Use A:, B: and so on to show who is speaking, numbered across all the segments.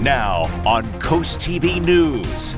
A: Now on CoastTV News.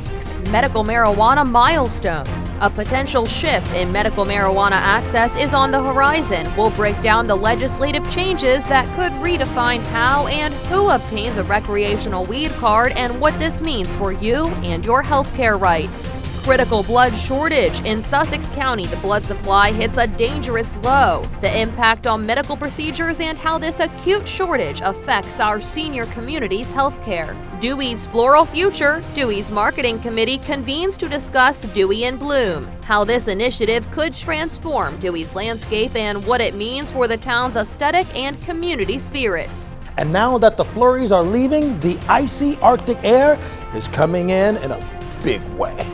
B: Medical marijuana milestone. A potential shift in medical marijuana access is on the horizon. We'll break down the legislative changes that could redefine how and who obtains a recreational weed card and what this means for you and your healthcare rights. Critical blood shortage. In Sussex County, the blood supply hits a dangerous low. The impact on medical procedures and how this acute shortage affects our senior community's healthcare. Dewey's Floral Future. Dewey's Marketing Committee convenes to discuss Dewey in Bloom, how this initiative could transform Dewey's landscape and what it means for the town's aesthetic and community spirit.
C: And now that the flurries are leaving, the icy Arctic air is coming in a big way.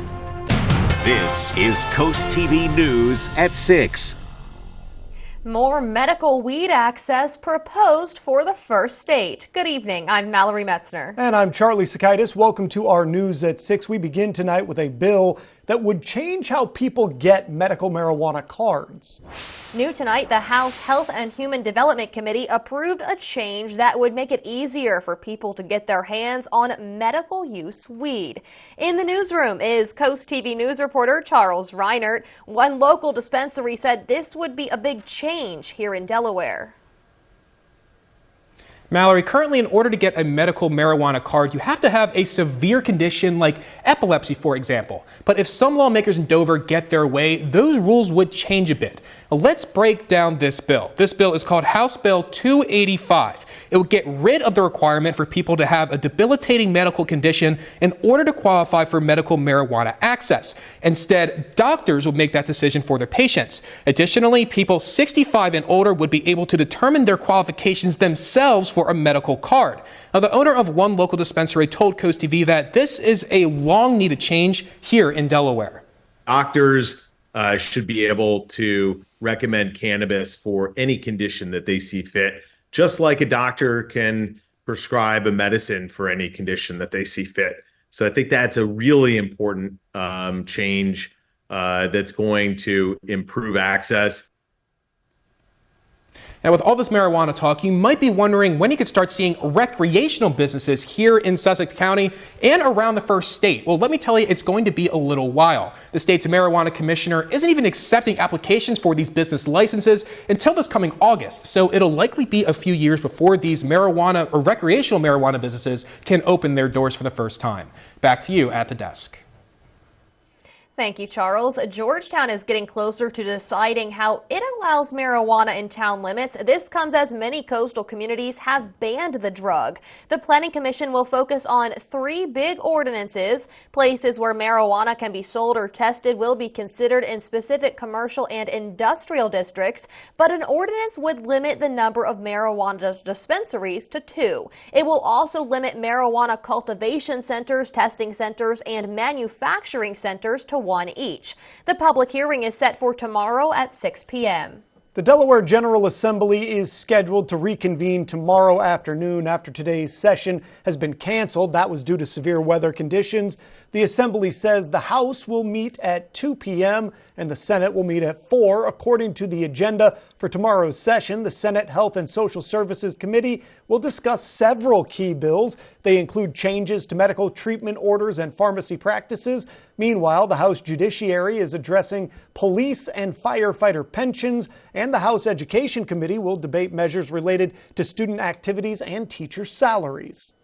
A: This is CoastTV News at 6.
B: More medical weed access proposed for the first state. Good evening, I'm Mallory Metzner.
D: And I'm Charlie Sakaitis. Welcome to our News at 6. We begin tonight with a bill that would change how people get medical marijuana cards.
B: New tonight, the House Health and Human Development Committee approved a change that would make it easier for people to get their hands on medical use weed. In the newsroom is Coast TV News reporter Charles Reinert. One local dispensary said this would be a big change here in Delaware.
E: Mallory, currently in order to get a medical marijuana card, you have to have a severe condition like epilepsy, for example. But if some lawmakers in Dover get their way, those rules would change a bit. Now, let's break down this bill. This bill is called House Bill 285. It would get rid of the requirement for people to have a debilitating medical condition in order to qualify for medical marijuana access. Instead, doctors would make that decision for their patients. Additionally, people 65 and older would be able to determine their qualifications themselves for a medical card. Now, the owner of one local dispensary told Coast TV that this is a long-needed change here in Delaware.
F: Doctors should be able to recommend cannabis for any condition that they see fit, just like a doctor can prescribe a medicine for any condition that they see fit. So I think that's a really important change that's going to improve access.
E: Now, with all this marijuana talk, you might be wondering when you could start seeing recreational businesses here in Sussex County and around the first state. Well, let me tell you, it's going to be a little while. The state's marijuana commissioner isn't even accepting applications for these business licenses until this coming August. So it'll likely be a few years before these marijuana or recreational marijuana businesses can open their doors for the first time. Back to you at the desk.
B: Thank you, Charles. Georgetown is getting closer to deciding how it allows marijuana in town limits. This comes as many coastal communities have banned the drug. The Planning Commission will focus on 3 big ordinances. Places where marijuana can be sold or tested will be considered in specific commercial and industrial districts, but an ordinance would limit the number of marijuana dispensaries to 2. It will also limit marijuana cultivation centers, testing centers, and manufacturing centers to 1 each. The public hearing is set for tomorrow at 6 p.m.
D: The Delaware General Assembly is scheduled to reconvene tomorrow afternoon after today's session has been canceled. That was due to severe weather conditions. The Assembly says the House will meet at 2 p.m. and the Senate will meet at 4. According to the agenda for tomorrow's session, the Senate Health and Social Services Committee will discuss several key bills. They include changes to medical treatment orders and pharmacy practices. Meanwhile, the House Judiciary is addressing police and firefighter pensions, and the House Education Committee will debate measures related to student activities and teacher salaries.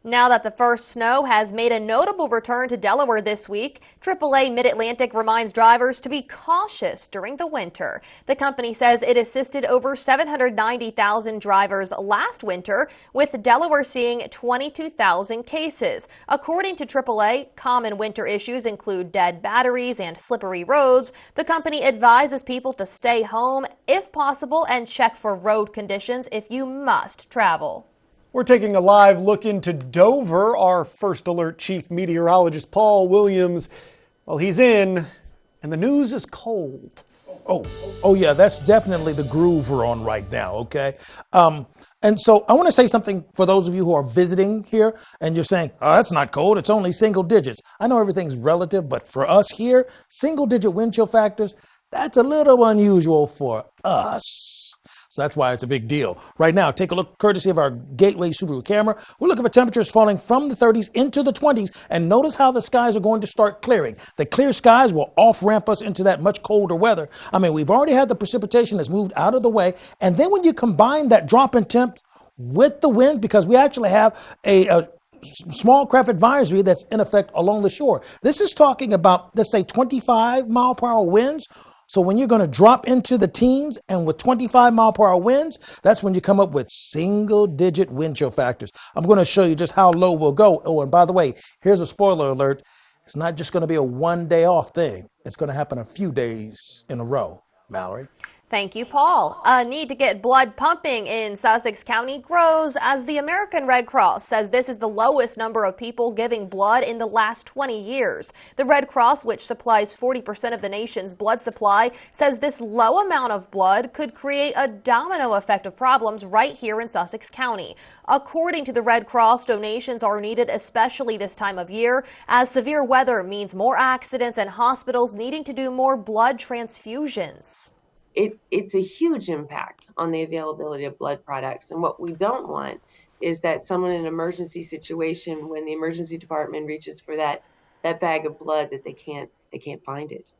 B: Now that the first snow has made a notable return to Delaware this week, AAA Mid-Atlantic reminds drivers to be cautious during the winter. The company says it assisted over 790,000 drivers last winter, with Delaware seeing 22,000 cases. According to AAA, common winter issues include dead batteries and slippery roads. The company advises people to stay home if possible and check for road conditions if you must travel.
D: We're taking a live look into Dover. Our First Alert Chief Meteorologist Paul Williams, well, he's in, and the news is cold.
C: Oh yeah, that's definitely the groove we're on right now, okay? And so I want to say something for those of you who are visiting here and you're saying, oh, that's not cold, it's only single digits. I know everything's relative, but for us here, single digit wind chill factors, that's a little unusual for us. So that's why it's a big deal. Right now, take a look courtesy of our Gateway Subaru camera. We're looking for temperatures falling from the 30s into the 20s, and notice how the skies are going to start clearing. The clear skies will off-ramp us into that much colder weather. I mean, we've already had the precipitation that's moved out of the way, and then when you combine that drop in temps with the wind, because we actually have a small craft advisory that's in effect along the shore. This is talking about, let's say, 25 mile per hour winds. So when you're going to drop into the teens and with 25 mile per hour winds, that's when you come up with single digit wind chill factors. I'm going to show you just how low we'll go. Oh, and by the way, here's a spoiler alert. It's not just going to be a one day off thing. It's going to happen a few days in a row. Mallory.
B: Thank you, Paul. A need to get blood pumping in Sussex County grows as the American Red Cross says this is the lowest number of people giving blood in the last 20 years. The Red Cross, which supplies 40% of the nation's blood supply, says this low amount of blood could create a domino effect of problems right here in Sussex County. According to the Red Cross, donations are needed especially this time of year as severe weather means more accidents and hospitals needing to do more blood transfusions.
G: It's a huge impact on the availability of blood products. And what we don't want is that someone in an emergency situation, when the emergency department reaches for that bag of blood, that they can't find it.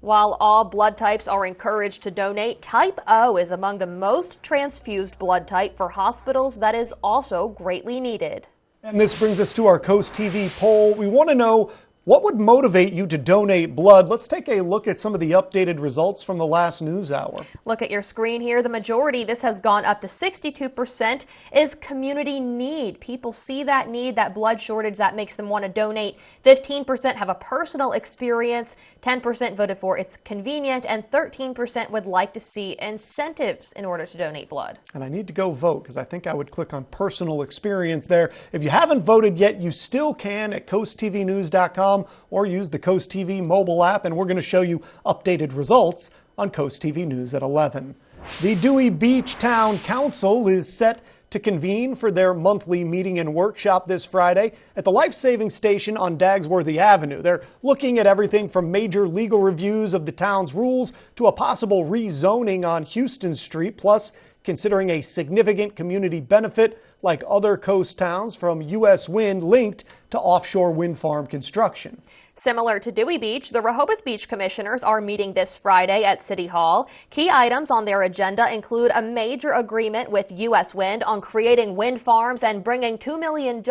B: While all blood types are encouraged to donate, type O is among the most transfused blood type for hospitals that is also greatly needed.
D: And this brings us to our Coast TV poll. We want to know, what would motivate you to donate blood? Let's take a look at some of the updated results from the last news hour.
B: Look at your screen here. The majority, this has gone up to 62%, is community need. People see that need, that blood shortage that makes them want to donate. 15% have a personal experience, 10% voted for it's convenient, and 13% would like to see incentives in order to donate blood.
D: And I need to go vote because I think I would click on personal experience there. If you haven't voted yet, you still can at coasttvnews.com. or use the Coast TV mobile app, and we're going to show you updated results on Coast TV News at 11. The Dewey Beach Town Council is set to convene for their monthly meeting and workshop this Friday at the life-saving station on Dagsworthy Avenue. They're looking at everything from major legal reviews of the town's rules to a possible rezoning on Houston Street, plus considering a significant community benefit like other coast towns from U.S. wind linked to offshore wind farm construction.
B: Similar to Dewey Beach, the Rehoboth Beach Commissioners are meeting this Friday at City Hall. Key items on their agenda include a major agreement with U.S. Wind on creating wind farms and bringing $2 million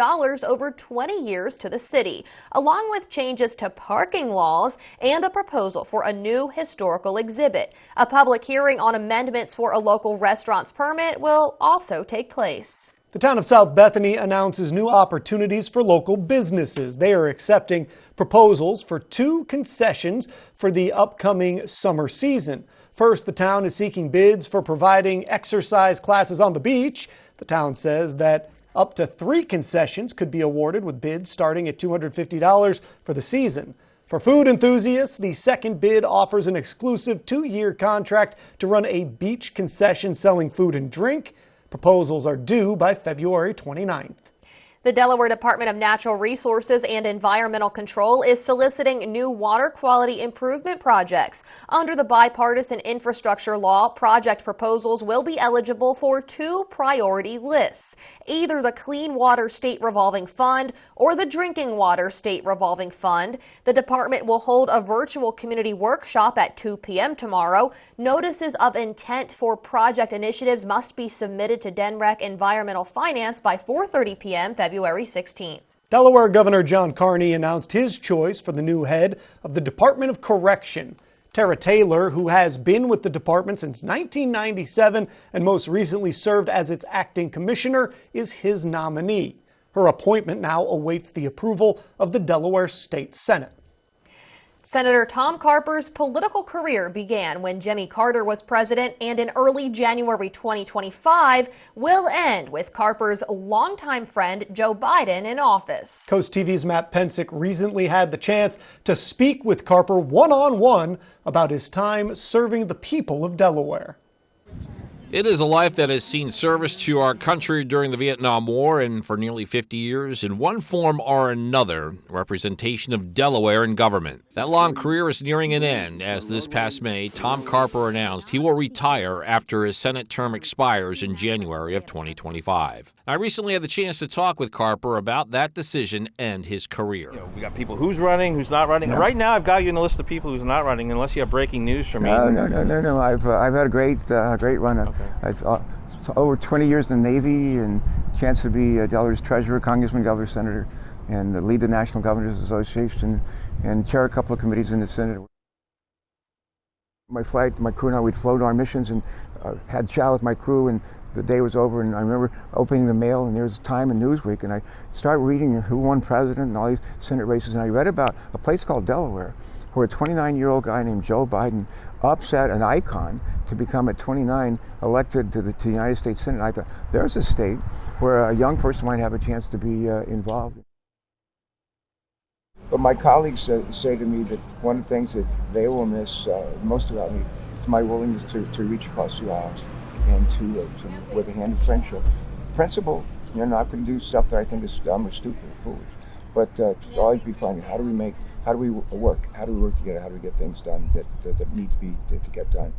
B: over 20 years to the city, along with changes to parking laws and a proposal for a new historical exhibit. A public hearing on amendments for a local restaurant's permit will also take place.
D: The town of South Bethany announces new opportunities for local businesses. They are accepting proposals for 2 concessions for the upcoming summer season. First, the town is seeking bids for providing exercise classes on the beach. The town says that up to 3 concessions could be awarded with bids starting at $250 for the season. For food enthusiasts, the second bid offers an exclusive 2-year contract to run a beach concession selling food and drink. Proposals are due by February 29th.
B: The Delaware Department of Natural Resources and Environmental Control is soliciting new water quality improvement projects. Under the bipartisan infrastructure law, project proposals will be eligible for 2 priority lists, either the Clean Water State Revolving Fund or the Drinking Water State Revolving Fund. The department will hold a virtual community workshop at 2 p.m. tomorrow. Notices of intent for project initiatives must be submitted to DENREC Environmental Finance by 4:30 p.m. February 16th.
D: Delaware Governor John Carney announced his choice for the new head of the Department of Correction. Tara Taylor, who has been with the department since 1997 and most recently served as its acting commissioner, is his nominee. Her appointment now awaits the approval of the Delaware State Senate.
B: Senator Tom Carper's political career began when Jimmy Carter was president, and in early January 2025 will end with Carper's longtime friend Joe Biden in office.
D: Coast TV's Matt Pensick recently had the chance to speak with Carper one-on-one about his time serving the people of Delaware.
H: It is a life that has seen service to our country during the Vietnam War and for nearly 50 years, in one form or another, representation of Delaware in government. That long career is nearing an end, as this past May, Tom Carper announced he will retire after his Senate term expires in January of 2025. I recently had the chance to talk with Carper about that decision and his career.
I: We got people who's running, who's not running. Yeah. Right now, I've got you in a list of people who's not running, unless you have breaking news for me.
J: No. I've had a great run.
I: Okay.
J: It's over 20 years in the Navy, and chance to be Delaware's treasurer, congressman, governor, senator, and lead the National Governors Association, and chair a couple of committees in the Senate. My crew and I, we'd flown our missions and had chow with my crew, and the day was over, and I remember opening the mail, and there was Time and Newsweek, and I started reading who won president and all these Senate races, and I read about a place called Delaware, where a 29-year-old guy named Joe Biden upset an icon to become at 29 elected to the United States Senate. I thought, there's a state where a young person might have a chance to be involved. But my colleagues say to me that one of the things that they will miss most about me is my willingness to reach across the aisle and to with a hand of friendship. Principle, you're not going to do stuff that I think is dumb or stupid or foolish, but to always be finding how do we work together, how do we get things done that need to get done.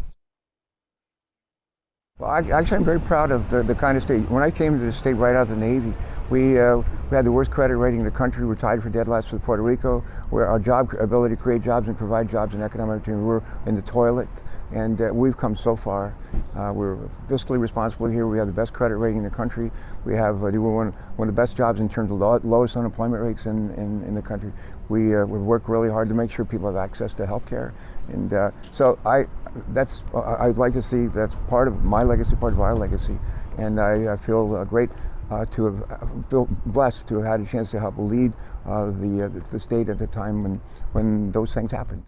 J: Well, actually, I'm very proud of the kind of state. When I came to the state right out of the Navy, we had the worst credit rating in the country. We were tied for dead last with Puerto Rico, where our ability to create jobs and provide jobs and economic opportunity were in the toilet. And we've come so far. We're fiscally responsible here. We have the best credit rating in the country. We have we're one of the best jobs in terms of lowest unemployment rates in the country. We work really hard to make sure people have access to health care. And so I'd like to see that's part of my legacy, part of our legacy. And I feel great feel blessed to have had a chance to help lead the state at the time when those things happened.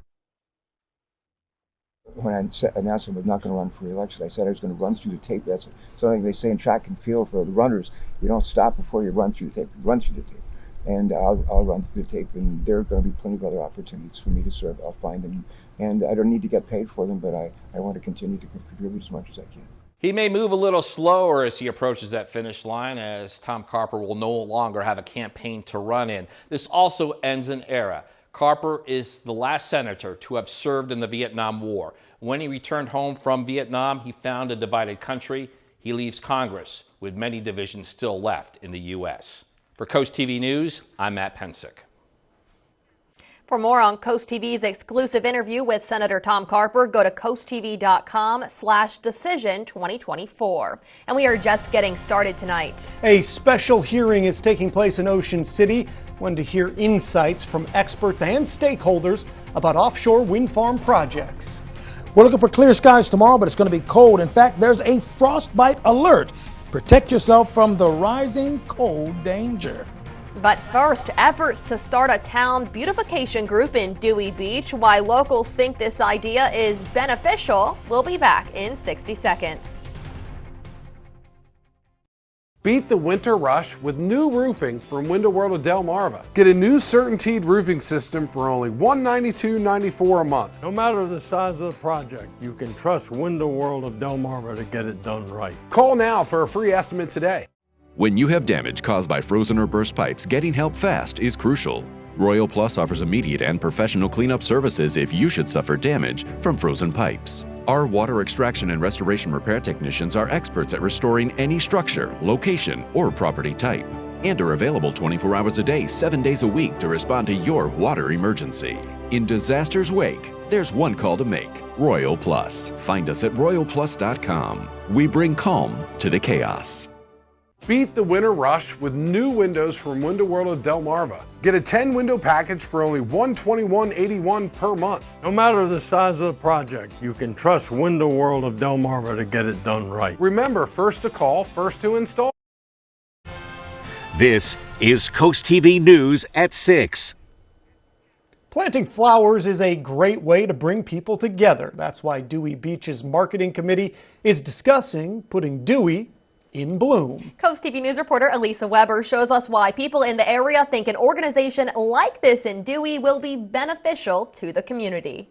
J: When I announced I was not going to run for re-election, I said I was going to run through the tape. That's something they say in track and field for the runners. You don't stop before you run through the tape. You run through the tape. And I'll run through the tape, and there are going to be plenty of other opportunities for me to serve. I'll find them. And I don't need to get paid for them, but I want to continue to contribute as much as I can.
H: He may move a little slower as he approaches that finish line, as Tom Carper will no longer have a campaign to run in. This also ends an era. Carper is the last senator to have served in the Vietnam War. When he returned home from Vietnam, he found a divided country. He leaves Congress with many divisions still left in the U.S. For Coast TV News, I'm Matt Pensick.
B: For more on Coast TV's exclusive interview with Senator Tom Carper, go to coasttv.com/decision2024. And we are just getting started tonight.
D: A special hearing is taking place in Ocean City, one to hear insights from experts and stakeholders about offshore wind farm projects.
C: We're looking for clear skies tomorrow, but it's going to be cold. In fact, there's a frostbite alert. Protect yourself from the rising cold danger.
B: But first, efforts to start a town beautification group in Dewey Beach. Why locals think this idea is beneficial. We'll be back in 60 seconds.
K: Beat the winter rush with new roofing from Window World of Delmarva. Get a new CertainTeed roofing system for only $192.94 a month.
L: No matter the size of the project, you can trust Window World of Delmarva to get it done right.
K: Call now for a free estimate today.
M: When you have damage caused by frozen or burst pipes, getting help fast is crucial. Royal Plus offers immediate and professional cleanup services if you should suffer damage from frozen pipes. Our water extraction and restoration repair technicians are experts at restoring any structure, location, or property type, and are available 24 hours a day, 7 days a week to respond to your water emergency. In disaster's wake, there's one call to make: Royal Plus. Find us at royalplus.com. We bring calm to the chaos.
K: Beat the winter rush with new windows from Window World of Delmarva. Get a 10-window package for only $121.81 per month.
L: No matter the size of the project, you can trust Window World of Delmarva to get it done right.
K: Remember, first to call, first to install.
A: This is Coast TV News at 6.
D: Planting flowers is a great way to bring people together. That's why Dewey Beach's marketing committee is discussing putting Dewey in bloom.
B: Coast TV News reporter Elisa Weber shows us why people in the area think an organization like this in Dewey will be beneficial to the community.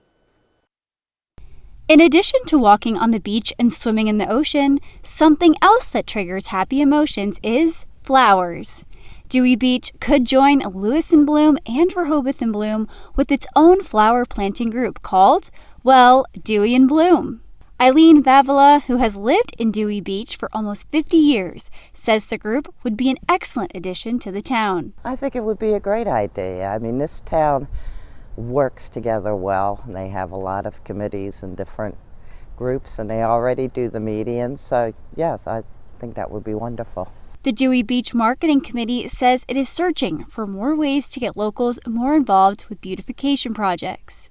N: In addition to walking on the beach and swimming in the ocean, something else that triggers happy emotions is flowers. Dewey Beach could join Lewis in Bloom and Rehoboth in Bloom with its own flower planting group called, well, Dewey in Bloom. Eileen Vavala, who has lived in Dewey Beach for almost 50 years, says the group would be an excellent addition to the town.
O: I think it would be a great idea. I mean, this town works together well. They have a lot of committees and different groups, and they already do the medians. So, yes, I think that would be wonderful.
N: The Dewey Beach Marketing Committee says it is searching for more ways to get locals more involved with beautification projects.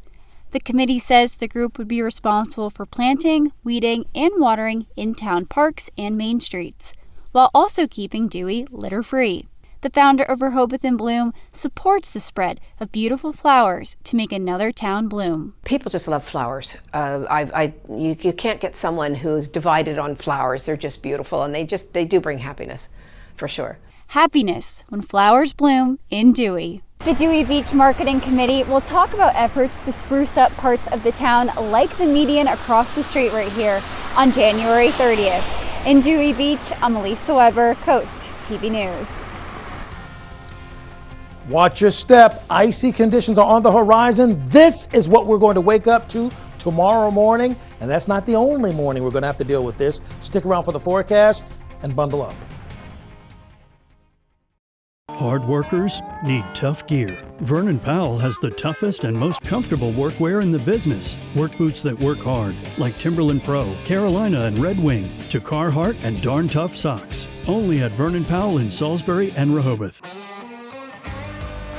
N: The committee says the group would be responsible for planting, weeding, and watering in town parks and main streets, while also keeping Dewey litter-free. The founder of Rehoboth in Bloom supports the spread of beautiful flowers to make another town bloom.
P: People just love flowers. You can't get someone who's divided on flowers. They're just beautiful, and they do bring happiness, for sure.
N: Happiness when flowers bloom in Dewey. The Dewey Beach Marketing Committee will talk about efforts to spruce up parts of the town like the median across the street right here on January 30th. In Dewey Beach, I'm Elisa Weber, Coast TV News.
C: Watch your step. Icy conditions are on the horizon. This is what we're going to wake up to tomorrow morning. And that's not the only morning we're going to have to deal with this. Stick around for the forecast and bundle up.
Q: Hard workers need tough gear. Vernon Powell has the toughest and most comfortable workwear in the business. Work boots that work hard, like Timberland Pro, Carolina, and Red Wing, to Carhartt and Darn Tough socks. Only at Vernon Powell in Salisbury and Rehoboth.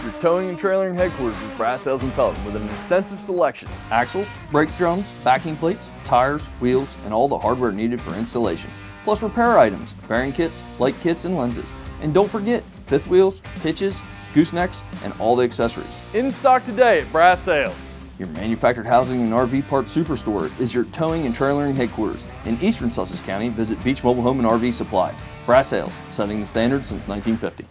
R: Your towing and trailering headquarters is Brass Sales in Felton with an extensive selection of axles, brake drums, backing plates, tires, wheels, and all the hardware needed for installation. Plus repair items, bearing kits, light kits, and lenses. And don't forget, fifth wheels, hitches, goosenecks, and all the accessories. In stock today at Brass Sales.
Q: Your manufactured housing and RV parts superstore is your towing and trailering headquarters. In eastern Sussex County, visit Beach Mobile Home and RV Supply. Brass Sales, setting the standard since 1950.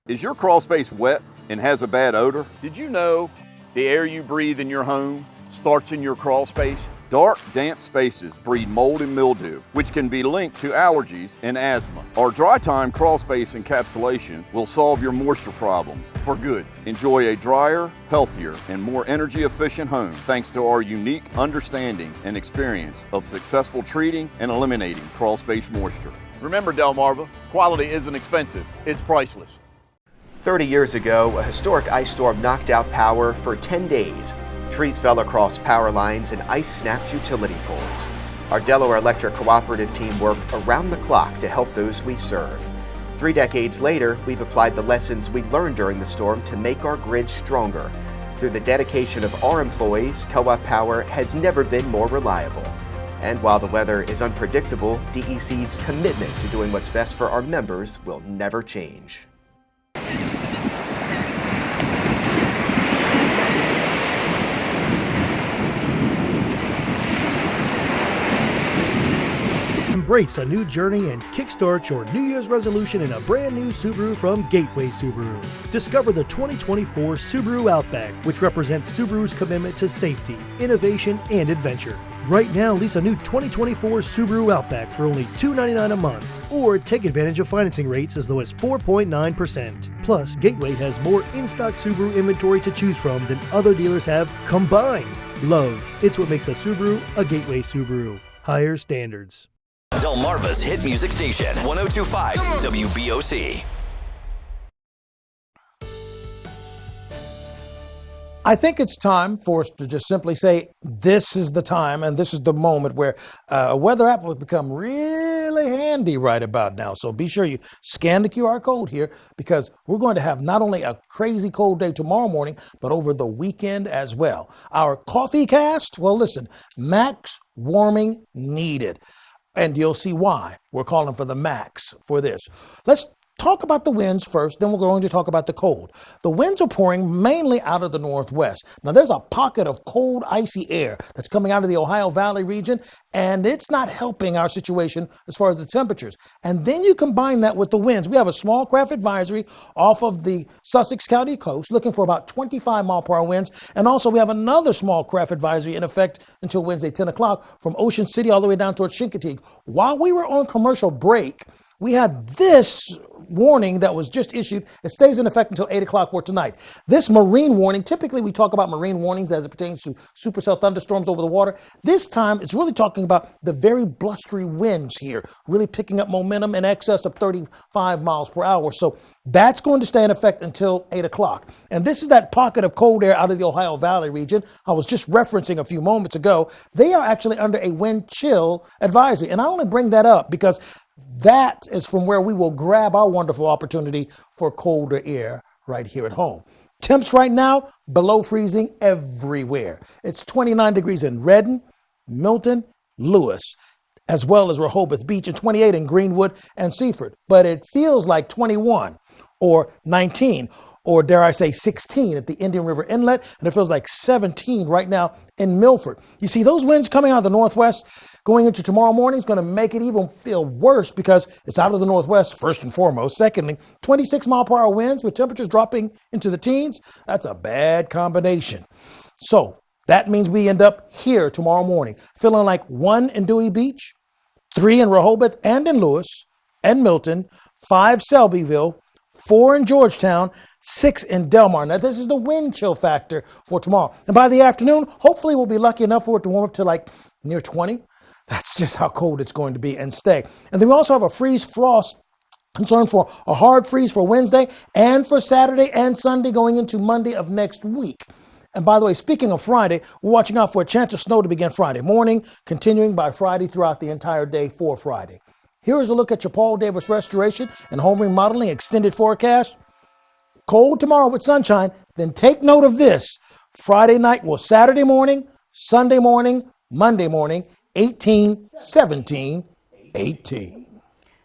S: Is your crawl space wet and has a bad odor? Did you know the air you breathe in your home starts in your crawl space? Dark, damp spaces breed mold and mildew, which can be linked to allergies and asthma. Our dry time crawl space encapsulation will solve your moisture problems for good. Enjoy a drier, healthier, and more energy efficient home thanks to our unique understanding and experience of successful treating and eliminating crawl space moisture.
T: Remember, Delmarva, quality isn't expensive, it's priceless.
U: 30 years ago, a historic ice storm knocked out power for 10 days. Trees fell across power lines and ice snapped utility poles. Our Delaware Electric Cooperative team worked around the clock to help those we serve. 3 decades later, we've applied the lessons we learned during the storm to make our grid stronger. Through the dedication of our employees, Co-op Power has never been more reliable. And while the weather is unpredictable, DEC's commitment to doing what's best for our members will never change.
V: Embrace a new journey and kickstart your New Year's resolution in a brand new Subaru from Gateway Subaru. Discover the 2024 Subaru Outback, which represents Subaru's commitment to safety, innovation, and adventure. Right now, lease a new 2024 Subaru Outback for only $299 a month, or take advantage of financing rates as low as 4.9%. Plus, Gateway has more in-stock Subaru inventory to choose from than other dealers have combined. Love, it's what makes a Subaru a Gateway Subaru. Higher standards.
W: Delmarva's hit music station, 102.5 WBOC.
C: I think it's time for us to just simply say this is the time and this is the moment where a weather app will become really handy right about now. So be sure you scan the QR code here because we're going to have not only a crazy cold day tomorrow morning, but over the weekend as well. Our coffee cast, well, listen, max warming needed. And you'll see why we're calling for the max for this. Let's talk about the winds first, then we're going to talk about the cold. The winds are pouring mainly out of the northwest. Now, there's a pocket of cold, icy air that's coming out of the Ohio Valley region, and it's not helping our situation as far as the temperatures. And then you combine that with the winds. We have a small craft advisory off of the Sussex County coast, looking for about 25-mile-per-hour winds. And also, we have another small craft advisory in effect until Wednesday, 10 o'clock, from Ocean City all the way down towards Chincoteague. While we were on commercial break, we had this warning that was just issued. It stays in effect until 8 o'clock for tonight. This marine warning, typically we talk about marine warnings as it pertains to supercell thunderstorms over the water. This time, it's really talking about the very blustery winds here, really picking up momentum in excess of 35 miles per hour. So that's going to stay in effect until 8 o'clock. And this is that pocket of cold air out of the Ohio Valley region I was just referencing a few moments ago. They are actually under a wind chill advisory. And I only bring that up because that is from where we will grab our wonderful opportunity for colder air right here at home. Temps right now, below freezing everywhere. It's 29 degrees in Redden, Milton, Lewis, as well as Rehoboth Beach, and 28 in Greenwood and Seaford. But it feels like 21 or 19 or dare I say 16 at the Indian River Inlet, and it feels like 17 right now in Milford. You see, those winds coming out of the northwest going into tomorrow morning is going to make it even feel worse because it's out of the northwest, first and foremost. Secondly, 26-mile-per-hour winds with temperatures dropping into the teens. That's a bad combination. So that means we end up here tomorrow morning feeling like 1 in Dewey Beach, 3 in Rehoboth and in Lewis and Milton, 5 Selbyville, 4 in Georgetown, 6 in Delmar. Now, this is the wind chill factor for tomorrow. And by the afternoon, hopefully we'll be lucky enough for it to warm up to like near 20. That's just how cold it's going to be and stay. And then we also have a freeze frost concern for a hard freeze for Wednesday and for Saturday and Sunday going into Monday of next week. And by the way, speaking of Friday, we're watching out for a chance of snow to begin Friday morning, continuing by Friday throughout the entire day for Friday. Here is a look at your Paul Davis Restoration and Home Remodeling extended forecast. Cold tomorrow with sunshine. Then take note of this. Friday night, well, Saturday morning, Sunday morning, Monday morning, 18, 17, 18.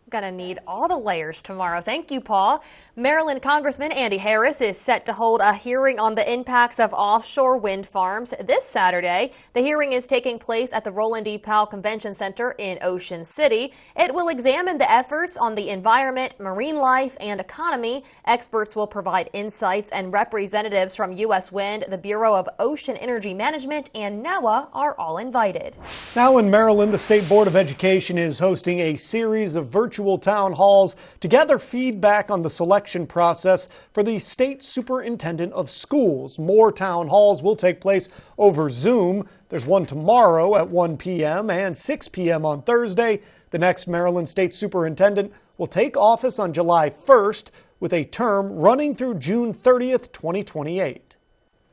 B: Gonna need all the layers tomorrow. Thank you, Paul. Maryland Congressman Andy Harris is set to hold a hearing on the impacts of offshore wind farms this Saturday. The hearing is taking place at the Roland E. Powell Convention Center in Ocean City. It will examine the efforts on the environment, marine life, and economy. Experts will provide insights, and representatives from U.S. Wind, the Bureau of Ocean Energy Management, and NOAA are all invited.
D: Now in Maryland, the State Board of Education is hosting a series of virtual town halls to gather feedback on the selection process for the State Superintendent of Schools. More town halls will take place over Zoom. There's one tomorrow at 1 p.m. and 6 p.m. on Thursday. The next Maryland State Superintendent will take office on July 1st with a term running through June 30th, 2028.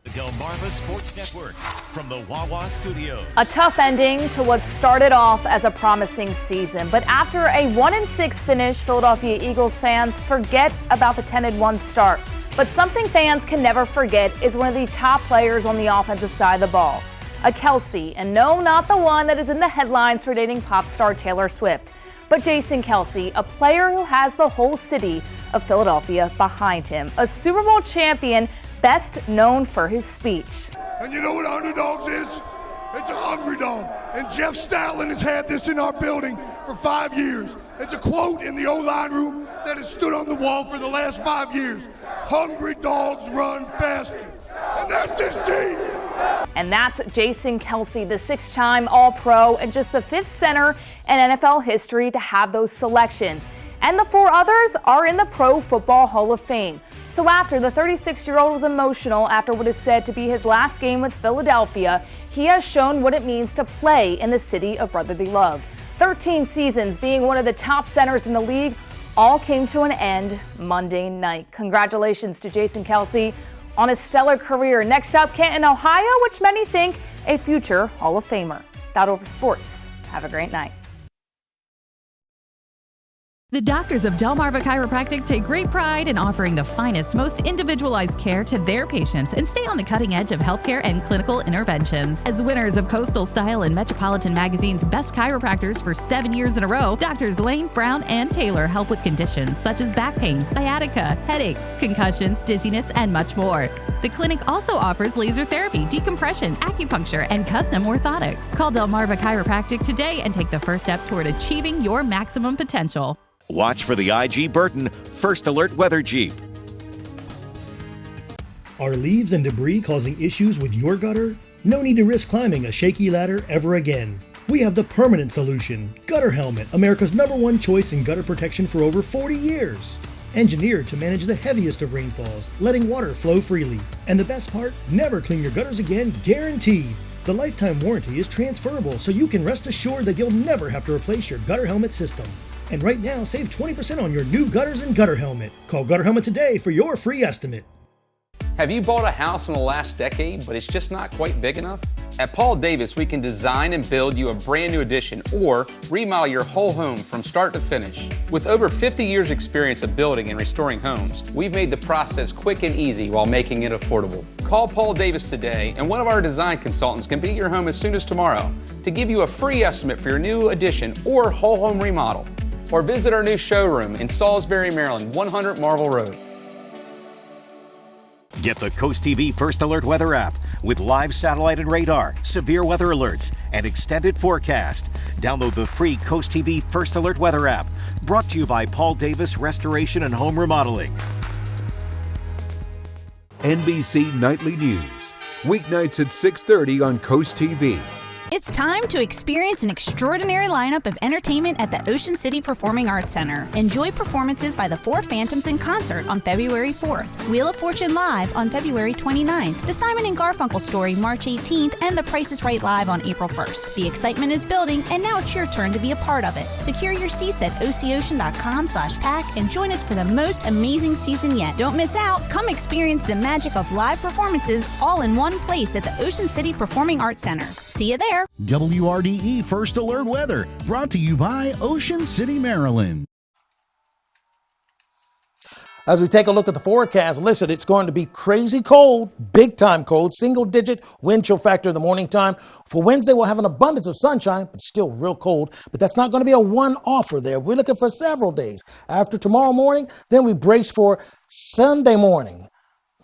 E: The Delmarva Sports Network from the Wawa Studios.
F: A tough ending to what started off as a promising season, but after a 1-6 finish, Philadelphia Eagles fans forget about the 10-1 start. But something fans can never forget is one of the top players on the offensive side of the ball, a Kelce, and no, not the one that is in the headlines for dating pop star Taylor Swift, but Jason Kelce, a player who has the whole city of Philadelphia behind him, a Super Bowl champion best known for his speech.
G: And you know what underdogs is? It's a hungry dog. And Jeff Stoutland has had this in our building for 5 years. It's a quote in the O-line room that has stood on the wall for the last 5 years. Hungry dogs run faster. And that's this team.
F: And that's Jason Kelce, the 6-time All-Pro and just the 5th center in NFL history to have those selections. And the 4 others are in the Pro Football Hall of Fame. So after the 36-year-old was emotional after what is said to be his last game with Philadelphia, he has shown what it means to play in the city of brotherly love. 13 seasons being one of the top centers in the league all came to an end Monday night. Congratulations to Jason Kelce on a stellar career. Next up, Canton, Ohio, which many think a future Hall of Famer. That over sports. Have a great night.
H: The doctors of Delmarva Chiropractic take great pride in offering the finest, most individualized care to their patients and stay on the cutting edge of healthcare and clinical interventions. As winners of Coastal Style and Metropolitan Magazine's Best Chiropractors for 7 years in a row, Doctors Lane, Brown, and Taylor help with conditions such as back pain, sciatica, headaches, concussions, dizziness, and much more. The clinic also offers laser therapy, decompression, acupuncture, and custom orthotics. Call Delmarva Chiropractic today and take the first step toward achieving your maximum potential.
A: Watch for the IG Burton First Alert Weather Jeep.
V: Are leaves and debris causing issues with your gutter? No need to risk climbing a shaky ladder ever again. We have the permanent solution. Gutter Helmet, America's #1 choice in gutter protection for over 40 years. Engineered to manage the heaviest of rainfalls, letting water flow freely. And the best part, never clean your gutters again, guaranteed. The lifetime warranty is transferable, so you can rest assured that you'll never have to replace your gutter helmet system. And right now, save 20% on your new gutters and Gutter Helmet. Call Gutter Helmet today for your free estimate.
I: Have you bought a house in the last decade, but it's just not quite big enough? At Paul Davis, we can design and build you a brand new addition or remodel your whole home from start to finish. With over 50 years experience of building and restoring homes, we've made the process quick and easy while making it affordable. Call Paul Davis today, and one of our design consultants can be at your home as soon as tomorrow to give you a free estimate for your new addition or whole home remodel. Or visit our new showroom in Salisbury, Maryland, 100 Marvel Road.
A: Get the Coast TV First Alert Weather app with live satellite and radar, severe weather alerts, and extended forecast. Download the free Coast TV First Alert Weather app, brought to you by Paul Davis Restoration and Home Remodeling.
J: NBC Nightly News, weeknights at 6:30 on Coast TV.
X: It's time to experience an extraordinary lineup of entertainment at the Ocean City Performing Arts Center. Enjoy performances by the Four Phantoms in concert on February 4th, Wheel of Fortune Live on February 29th, The Simon and Garfunkel Story March 18th, and The Price is Right Live on April 1st. The excitement is building, and now it's your turn to be a part of it. Secure your seats at ococean.com/pack and join us for the most amazing season yet. Don't miss out. Come experience the magic of live performances all in one place at the Ocean City Performing Arts Center. See you there.
Y: WRDE First Alert Weather, brought to you by Ocean City, Maryland.
C: As we take a look at the forecast, listen, it's going to be crazy cold, big time cold, single-digit wind chill factor in the morning time. For Wednesday, we'll have an abundance of sunshine, but still real cold. But that's not going to be a one-offer there. We're looking for several days. After tomorrow morning, then we brace for Sunday morning.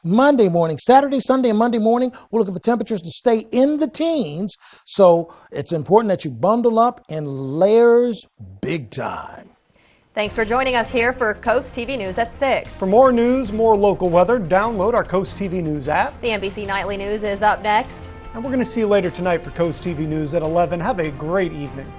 C: Monday morning, Saturday, Sunday, and Monday morning, we're looking for temperatures to stay in the teens. So it's important that you bundle up in layers big time.
B: Thanks for joining us here for Coast TV News at 6.
D: For more news, more local weather, download our Coast TV News app.
B: The NBC Nightly News is up next.
D: And we're going to see you later tonight for Coast TV News at 11. Have a great evening.